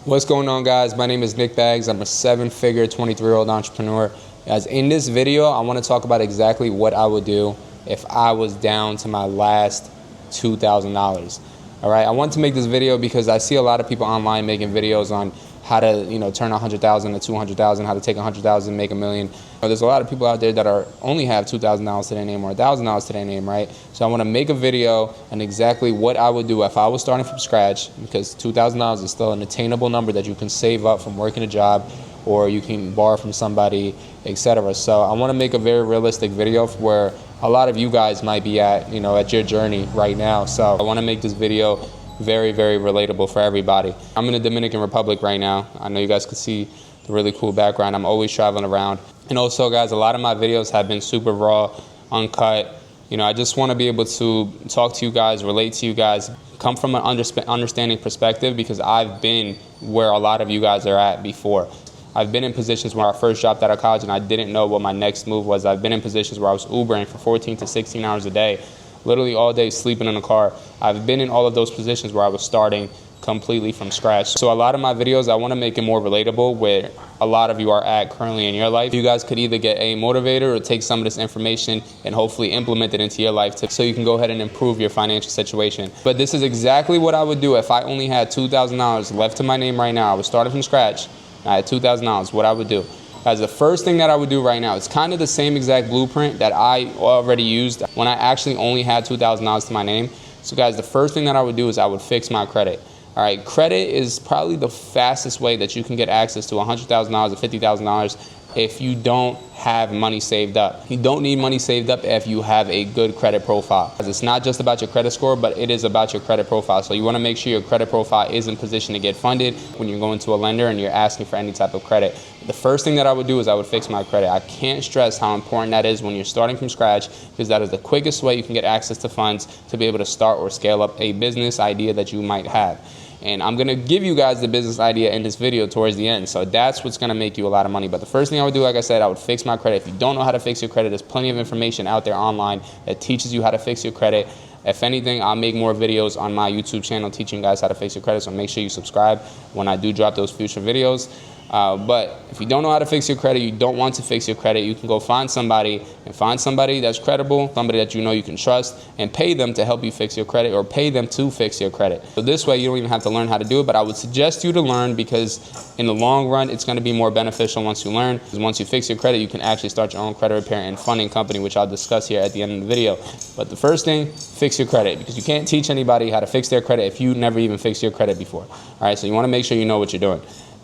What's going on, guys? My name is Nick Baggs. I'm a seven-figure 23-year-old entrepreneur. Guys, in this video, I want to talk about exactly what I would do if I was down to my last $2,000. All right, I want to make this video because I see a lot of people online making videos on how to, turn 100,000 to 200,000, how to take 100,000 and make $1 million. There's a lot of people out there that only have $2,000 to their name or $1,000 to their name, right? So I want to make a video on exactly what I would do if I was starting from scratch, because $2,000 is still an attainable number that you can save up from working a job, or you can borrow from somebody, etc. So I want to make a very realistic video where a lot of you guys might be at, at your journey right now. So I want to make this video very, very relatable for everybody. I'm in the Dominican Republic right now. I know you guys can see the really cool background. I'm always traveling around. And also, guys, a lot of my videos have been super raw, uncut. I just want to be able to talk to you guys, relate to you guys, come from an understanding perspective, because I've been where a lot of you guys are at before. I've been in positions where I first dropped out of college and I didn't know what my next move was. I've been in positions where I was Ubering for 14 to 16 hours a day, literally all day sleeping in the car. I've been in all of those positions where I was starting completely from scratch. So a lot of my videos, I want to make it more relatable where a lot of you are at currently in your life. You guys could either get a motivator or take some of this information and hopefully implement it into your life so you can go ahead and improve your financial situation. But this is exactly what I would do if I only had $2,000 left to my name right now. I was starting from scratch. I had $2,000. What I would do. As the first thing that I would do right now, it's kind of the same exact blueprint that I already used when I actually only had $2,000 to my name. So guys, the first thing that I would do is I would fix my credit. All right, credit is probably the fastest way that you can get access to $100,000 or $50,000 if you don't have money saved up. You don't need money saved up if you have a good credit profile. It's not just about your credit score, but it is about your credit profile. So you want to make sure your credit profile is in position to get funded when you're going to a lender and you're asking for any type of credit. The first thing that I would do is I would fix my credit. I can't stress how important that is when you're starting from scratch, because that is the quickest way you can get access to funds to be able to start or scale up a business idea that you might have. And I'm going to give you guys the business idea in this video towards the end. So that's what's going to make you a lot of money. But the first thing I would do, like I said, I would fix my credit. If you don't know how to fix your credit, there's plenty of information out there online that teaches you how to fix your credit. If anything, I'll make more videos on my YouTube channel teaching you guys how to fix your credit. So make sure you subscribe when I do drop those future videos. But if you don't know how to fix your credit, you don't want to fix your credit, you can go find somebody that's credible, somebody that you know you can trust, and pay them to help you fix your credit, or pay them to fix your credit. So this way you don't even have to learn how to do it, but I would suggest you to learn, because in the long run it's going to be more beneficial once you learn. Because once you fix your credit, you can actually start your own credit repair and funding company, which I'll discuss here at the end of the video. But the first thing, fix your credit, because you can't teach anybody how to fix their credit if you never even fixed your credit before. All right, so you want to make sure you know what you're doing.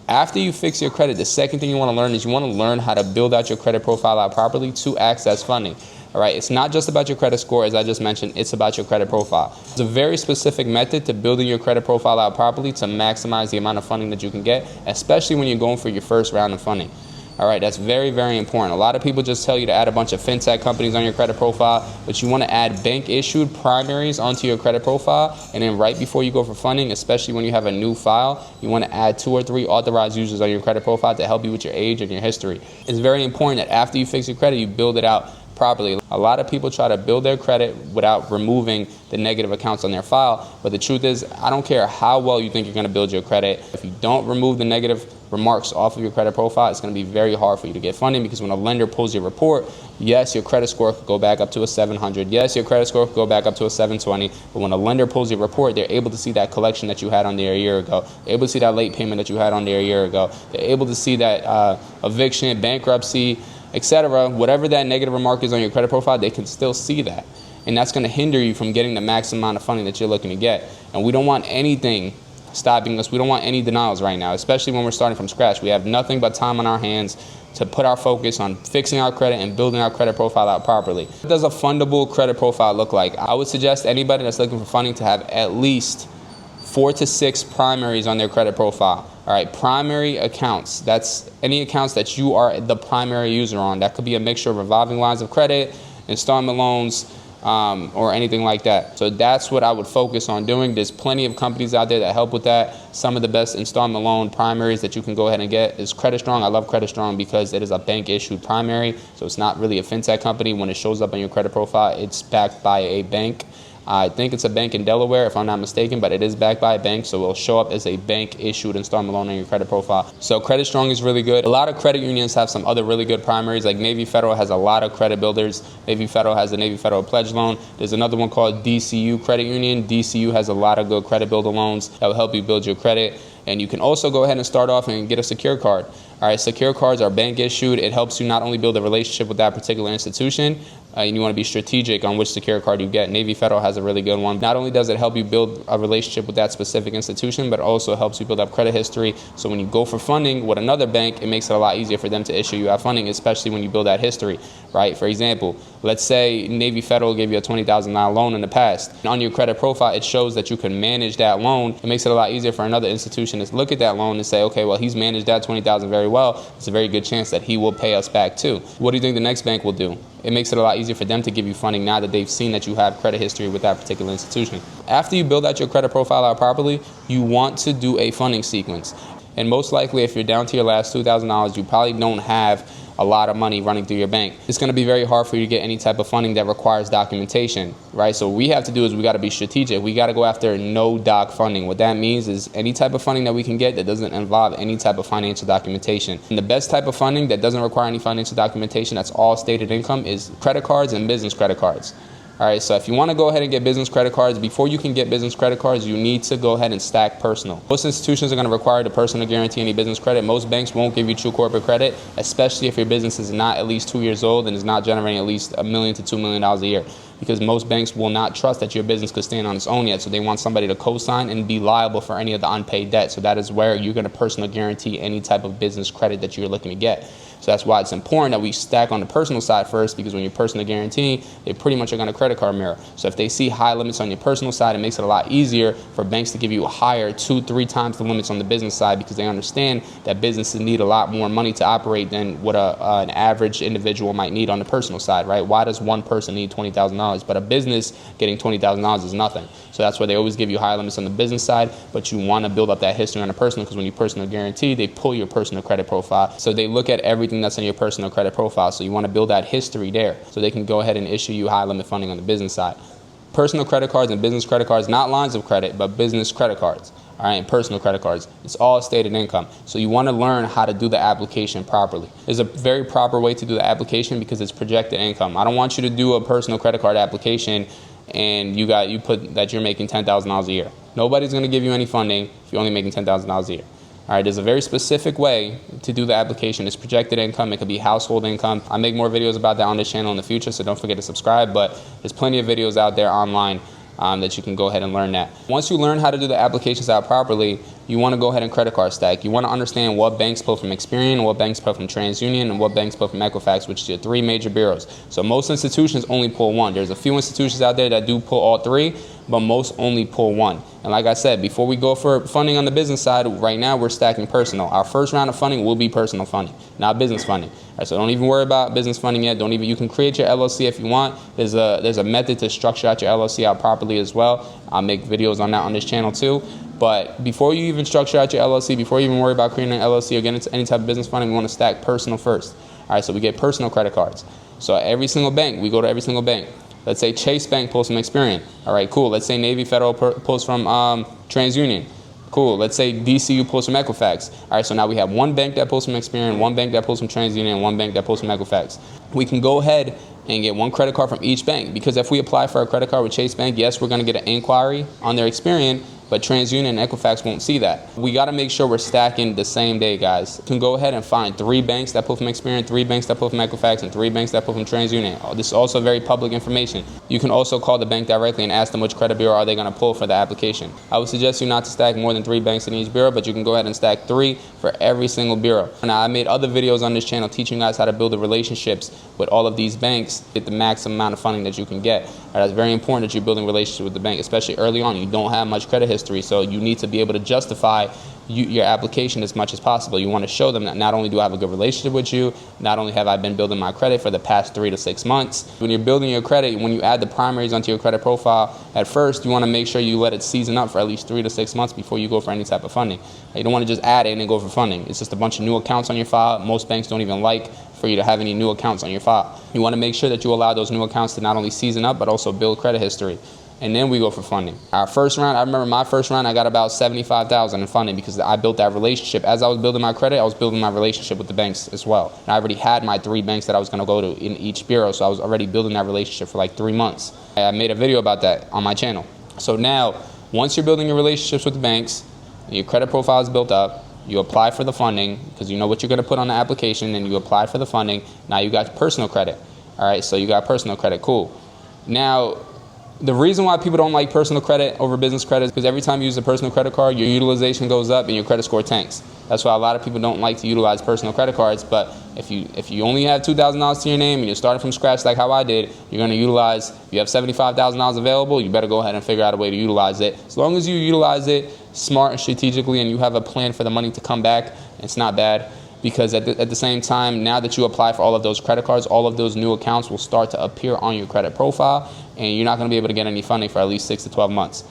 After you fix your credit, the second thing you want to learn is you want to learn how to build out your credit profile out properly to access funding. All right, it's not just about your credit score, as I just mentioned, it's about your credit profile. It's a very specific method to building your credit profile out properly to maximize the amount of funding that you can get, especially when you're going for your first round of funding. All right, that's very, very important. A lot of people just tell you to add a bunch of fintech companies on your credit profile, but you want to add bank-issued primaries onto your credit profile, and then right before you go for funding, especially when you have a new file, you want to add 2 or 3 authorized users on your credit profile to help you with your age and your history. It's very important that after you fix your credit, you build it out properly. A lot of people try to build their credit without removing the negative accounts on their file, but the truth is, I don't care how well you think you're going to build your credit. If you don't remove the negative remarks off of your credit profile, it's going to be very hard for you to get funding, because when a lender pulls your report, yes, your credit score could go back up to a 700. Yes, your credit score could go back up to a 720. But when a lender pulls your report, they're able to see that collection that you had on there a year ago. They're able to see that late payment that you had on there a year ago. They're able to see that eviction, bankruptcy, etc. Whatever that negative remark is on your credit profile, they can still see that. And that's going to hinder you from getting the max amount of funding that you're looking to get. And we don't want anything stopping us. We don't want any denials right now, especially when we're starting from scratch. We have nothing but time on our hands to put our focus on fixing our credit and building our credit profile out properly. What does a fundable credit profile look like? I would suggest anybody that's looking for funding to have at least 4 to 6 primaries on their credit profile. All right, primary accounts. That's any accounts that you are the primary user on. That could be a mixture of revolving lines of credit, installment loans, or anything like that. So that's what I would focus on doing. There's plenty of companies out there that help with that. Some of the best installment loan primaries that you can go ahead and get is Credit Strong. I love Credit Strong because it is a bank issued primary. So it's not really a fintech company. When it shows up on your credit profile, it's backed by a bank. I think it's a bank in Delaware, if I'm not mistaken, but it is backed by a bank, so it will show up as a bank-issued installment loan on your credit profile. So Credit Strong is really good. A lot of credit unions have some other really good primaries, like Navy Federal has a lot of credit builders. Navy Federal has the Navy Federal Pledge Loan. There's another one called DCU Credit Union. DCU has a lot of good credit builder loans that will help you build your credit. And you can also go ahead and start off and get a secure card. All right, secure cards are bank issued. It helps you not only build a relationship with that particular institution, and you want to be strategic on which secure card you get. Navy Federal has a really good one. Not only does it help you build a relationship with that specific institution, but it also helps you build up credit history. So when you go for funding with another bank, it makes it a lot easier for them to issue you out funding, especially when you build that history, right? For example, let's say Navy Federal gave you a $20,000 loan in the past. And on your credit profile, it shows that you can manage that loan. It makes it a lot easier for another institution to look at that loan and say, okay, well, he's managed that $20,000 very well. It's a very good chance that he will pay us back too. What do you think the next bank will do? It makes it a lot easier for them to give you funding now that they've seen that you have credit history with that particular institution. After you build out your credit profile out properly, you want to do a funding sequence. And most likely, if you're down to your last $2,000, you probably don't have a lot of money running through your bank. It's going to be very hard for you to get any type of funding that requires documentation, right? So what we have to do is we got to be strategic. We got to go after no doc funding. What that means is any type of funding that we can get that doesn't involve any type of financial documentation. And the best type of funding that doesn't require any financial documentation, that's all stated income, is credit cards and business credit cards. All right, so if you want to go ahead and get business credit cards, before you can get business credit cards, you need to go ahead and stack personal. Most institutions are going to require the personal guarantee any business credit. Most banks won't give you true corporate credit, especially if your business is not at least 2 years old and is not generating at least $1 million to $2 million a year. Because most banks will not trust that your business could stand on its own yet, so they want somebody to co-sign and be liable for any of the unpaid debt. So that is where you're going to personal guarantee any type of business credit that you're looking to get. So that's why it's important that we stack on the personal side first, because when you're personal guarantee, they pretty much are going to credit card mirror. So if they see high limits on your personal side, it makes it a lot easier for banks to give you higher 2-3 times the limits on the business side, because they understand that businesses need a lot more money to operate than what an average individual might need on the personal side, right? Why does one person need $20,000, but a business getting $20,000 is nothing? So that's why they always give you high limits on the business side, but you want to build up that history on the personal, because when you personal guarantee, they pull your personal credit profile. So they look at everything that's on your personal credit profile. So you want to build that history there so they can go ahead and issue you high limit funding on the business side. Personal credit cards and business credit cards, not lines of credit, but business credit cards. All right, and personal credit cards. It's all stated income. So you want to learn how to do the application properly. There's a very proper way to do the application because it's projected income. I don't want you to do a personal credit card application and you put that you're making $10,000 a year. Nobody's going to give you any funding if you're only making $10,000 a year. All right, there's a very specific way to do the application. It's projected income. It could be household income. I make more videos about that on this channel in the future, so don't forget to subscribe. But there's plenty of videos out there online that you can go ahead and learn that. Once you learn how to do the applications out properly, you want to go ahead and credit card stack. You want to understand what banks pull from Experian, what banks pull from TransUnion, and what banks pull from Equifax, which are your 3 major bureaus. So most institutions only pull one. There's a few institutions out there that do pull all 3, but most only pull 1. And like I said, before we go for funding on the business side, right now we're stacking personal. Our first round of funding will be personal funding, not business funding. All right, so don't even worry about business funding yet. You can create your LLC if you want. There's a method to structure out your LLC out properly as well. I'll make videos on that on this channel too. But before you even structure out your LLC, before you even worry about creating an LLC or getting into any type of business funding, we want to stack personal first. All right, so we get personal credit cards. So every single bank, we go to every single bank. Let's say Chase Bank pulls from Experian. All right, cool. Let's say Navy Federal pulls from TransUnion. Cool. Let's say DCU pulls from Equifax. All right, so now we have one bank that pulls from Experian, one bank that pulls from TransUnion, and one bank that pulls from Equifax. We can go ahead and get one credit card from each bank, because if we apply for a credit card with Chase Bank, yes, we're going to get an inquiry on their Experian, but TransUnion and Equifax won't see that. We got to make sure we're stacking the same day, guys. You can go ahead and find 3 banks that pull from Experian, 3 banks that pull from Equifax, and 3 banks that pull from TransUnion. This is also very public information. You can also call the bank directly and ask them which credit bureau are they going to pull for the application. I would suggest you not to stack more than 3 banks in each bureau, but you can go ahead and stack 3 for every single bureau. Now, I made other videos on this channel teaching you guys how to build the relationships with all of these banks, get the maximum amount of funding that you can get. That's very important that you're building relationships with the bank, especially early on. You don't have much credit history, so you need to be able to justify your application as much as possible. You want to show them that not only do I have a good relationship with you, not only have I been building my credit for the past 3 to 6 months. When you're building your credit, when you add the primaries onto your credit profile, at first you want to make sure you let it season up for at least 3 to 6 months before you go for any type of funding. You don't want to just add it and then go for funding. It's just a bunch of new accounts on your file. Most banks don't even like for you to have any new accounts on your file. You want to make sure that you allow those new accounts to not only season up, but also build credit history. and then we go for funding. Our first round, I remember my first round, I got about $75,000 in funding because I built that relationship. As I was building my credit, I was building my relationship with the banks as well. And I already had my 3 banks that I was going to go to in each bureau, so I was already building that relationship for like 3 months. I made a video about that on my channel. So now, once you're building your relationships with the banks, your credit profile is built up, you apply for the funding because you know what you're going to put on the application, and you apply for the funding. Now you got personal credit. All right, so you got personal credit, cool. Now, the reason why people don't like personal credit over business credit is because every time you use a personal credit card, your utilization goes up and your credit score tanks. That's why a lot of people don't like to utilize personal credit cards. But if you only have $2,000 to your name and you're starting from scratch like how I did, you're going to utilize, if you have $75,000 available, you better go ahead and figure out a way to utilize it. As long as you utilize it smart and strategically and you have a plan for the money to come back, it's not bad. Because at the same time, now that you apply for all of those credit cards, all of those new accounts will start to appear on your credit profile, and you're not going to be able to get any funding for at least 6 to 12 months.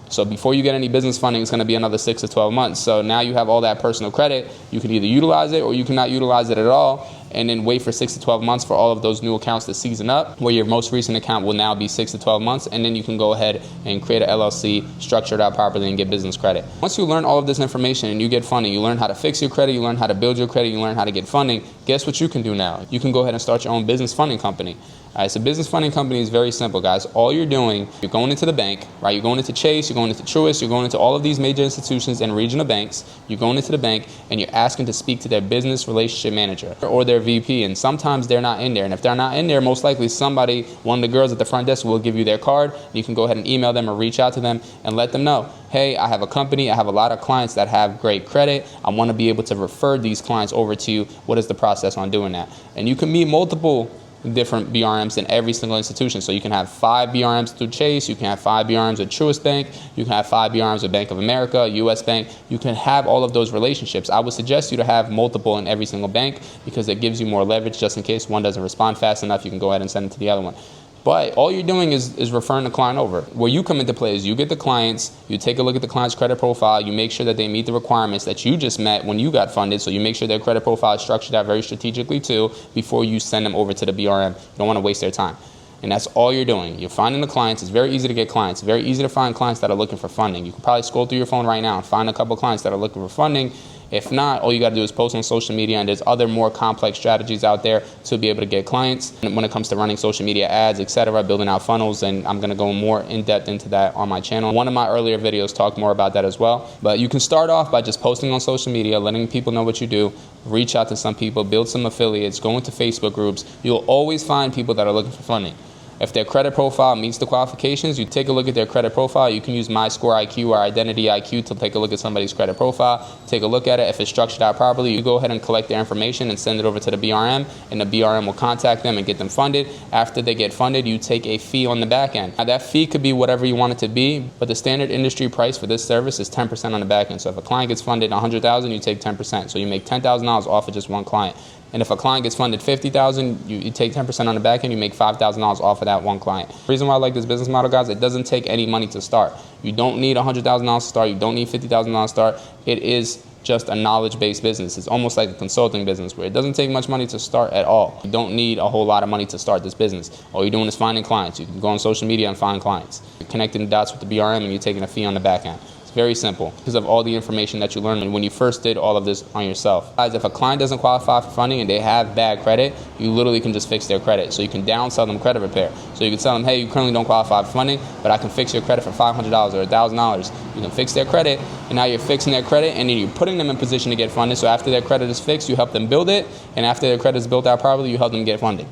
So before you get any business funding, it's going to be another 6 to 12 months. So now you have all that personal credit. You can either utilize it or you cannot utilize it at all, and then wait for 6 to 12 months for all of those new accounts to season up, where your most recent account will now be 6 to 12 months, and then you can go ahead and create an LLC, structure it out properly, and get business credit. Once you learn all of this information and you get funding, you learn how to fix your credit, you learn how to build your credit, you learn how to get funding, guess what you can do now? You can go ahead and start your own business funding company. All right, so business funding company is very simple, guys. All you're doing, you're going into the bank, right? You're going into Chase, you're going into Truist, you're going into all of these major institutions and regional banks. You're going into the bank and you're asking to speak to their business relationship manager or their VP, and sometimes they're not in there. And if they're not in there, most likely somebody, one of the girls at the front desk will give you their card. You can go ahead and email them or reach out to them and let them know, hey, I have a company, I have a lot of clients that have great credit. I want to be able to refer these clients over to you. What is the process on doing that? And you can meet multiple different BRMs in every single institution. So you can have 5 BRMs through Chase, you can have 5 BRMs with Truist Bank, you can have 5 BRMs with Bank of America, US Bank. You can have all of those relationships. I would suggest you to have multiple in every single bank because it gives you more leverage just in case one doesn't respond fast enough. You can go ahead and send it to the other one. But all you're doing is referring the client over. Where you come into play is you get the clients, you take a look at the client's credit profile, you make sure that they meet the requirements that you just met when you got funded, so you make sure their credit profile is structured out very strategically too before you send them over to the BRM. You don't want to waste their time. And that's all you're doing. You're finding the clients. It's very easy to get clients. Very easy to find clients that are looking for funding. You can probably scroll through your phone right now and find a couple of clients that are looking for funding. If not, all you got to do is post on social media, and there's other more complex strategies out there to be able to get clients. And when it comes to running social media ads, etc., building out funnels, and I'm going to go more in depth into that on my channel. One of my earlier videos talked more about that as well. But you can start off by just posting on social media, letting people know what you do, reach out to some people, build some affiliates, go into Facebook groups. You'll always find people that are looking for funding. If their credit profile meets the qualifications, you take a look at their credit profile. You can use MyScore IQ or Identity IQ to take a look at somebody's credit profile. Take a look at it. If it's structured out properly, you go ahead and collect their information and send it over to the BRM, and the BRM will contact them and get them funded. After they get funded, you take a fee on the back end. Now, that fee could be whatever you want it to be, but the standard industry price for this service is 10% on the back end. So if a client gets funded $100,000, you take 10%. So you make $10,000 off of just one client. And if a client gets funded $50,000, you take 10% on the back end, you make $5,000 off of that one client. The reason why I like this business model, guys, it doesn't take any money to start. You don't need $100,000 to start. You don't need $50,000 to start. It is just a knowledge-based business. It's almost like a consulting business where it doesn't take much money to start at all. You don't need a whole lot of money to start this business. All you're doing is finding clients. You can go on social media and find clients. You're connecting the dots with the BRM, and you're taking a fee on the back end. Very simple because of all the information that you learned when you first did all of this on yourself. Guys, if a client doesn't qualify for funding and they have bad credit, you literally can just fix their credit. So you can downsell them credit repair. So you can tell them, hey, you currently don't qualify for funding, but I can fix your credit for $500 or $1,000. You can fix their credit, and now you're fixing their credit, and then you're putting them in position to get funded. So after their credit is fixed, you help them build it, and after their credit is built out properly, you help them get funding.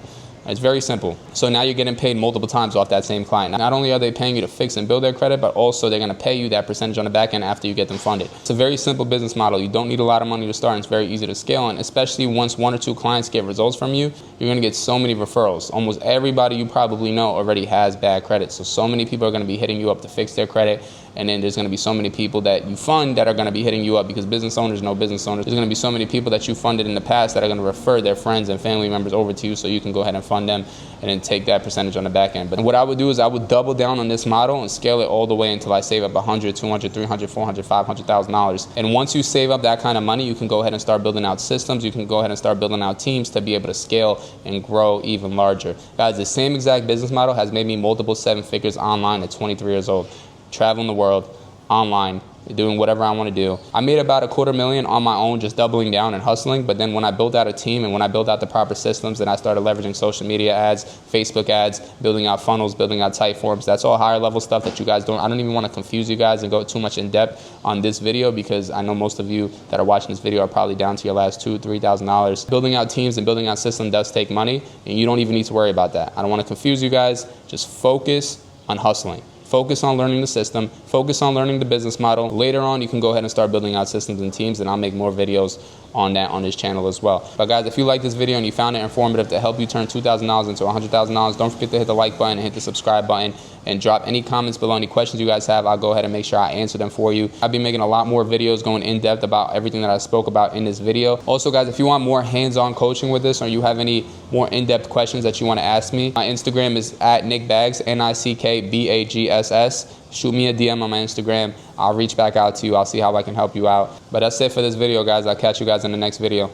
It's very simple. So now you're getting paid multiple times off that same client. Not only are they paying you to fix and build their credit, but also they're going to pay you that percentage on the back end after you get them funded. It's a very simple business model. You don't need a lot of money to start, and it's very easy to scale. And especially once 1 or 2 clients get results from you, you're going to get so many referrals. Almost everybody you probably know already has bad credit. So many people are going to be hitting you up to fix their credit. and then there's going to be so many people that you fund that are going to be hitting you up, because business owners know business owners. There's going to be so many people that you funded in the past that are going to refer their friends and family members over to you, so you can go ahead and fund them and then take that percentage on the back end. But what I would do is I would double down on this model and scale it all the way until I save up $100, $200, $300, $400, $500,000. And once you save up that kind of money, you can go ahead and start building out systems. You can go ahead and start building out teams to be able to scale and grow even larger. Guys, the same exact business model has made me multiple seven figures online at 23 years old, traveling the world, online, doing whatever I want to do. I made about $250,000 on my own, just doubling down and hustling. But then when I built out a team and when I built out the proper systems and I started leveraging social media ads, Facebook ads, building out funnels, building out type forms, that's all higher level stuff that you guys don't. I don't even want to confuse you guys and go too much in depth on this video, because I know most of you that are watching this video are probably down to your last $2,000, $3,000. Building out teams and building out systems does take money, and you don't even need to worry about that. I don't want to confuse you guys. Just focus on hustling. Focus on learning the system. Focus on learning the business model. Later on, you can go ahead and start building out systems and teams, and I'll make more videos on that on this channel as well. But guys, if you like this video and you found it informative to help you turn $2,000 into $100,000, don't forget to hit the like button and hit the subscribe button, and drop any comments below, any questions you guys have. I'll go ahead and make sure I answer them for you. I'll be making a lot more videos going in depth about everything that I spoke about in this video. Also guys, if you want more hands-on coaching with this, or you have any more in-depth questions that you want to ask me, my Instagram is at NickBaggs, NickBaggs. Shoot me a DM on my Instagram. I'll reach back out to you. I'll see how I can help you out. But that's it for this video, guys. I'll catch you guys in the next video.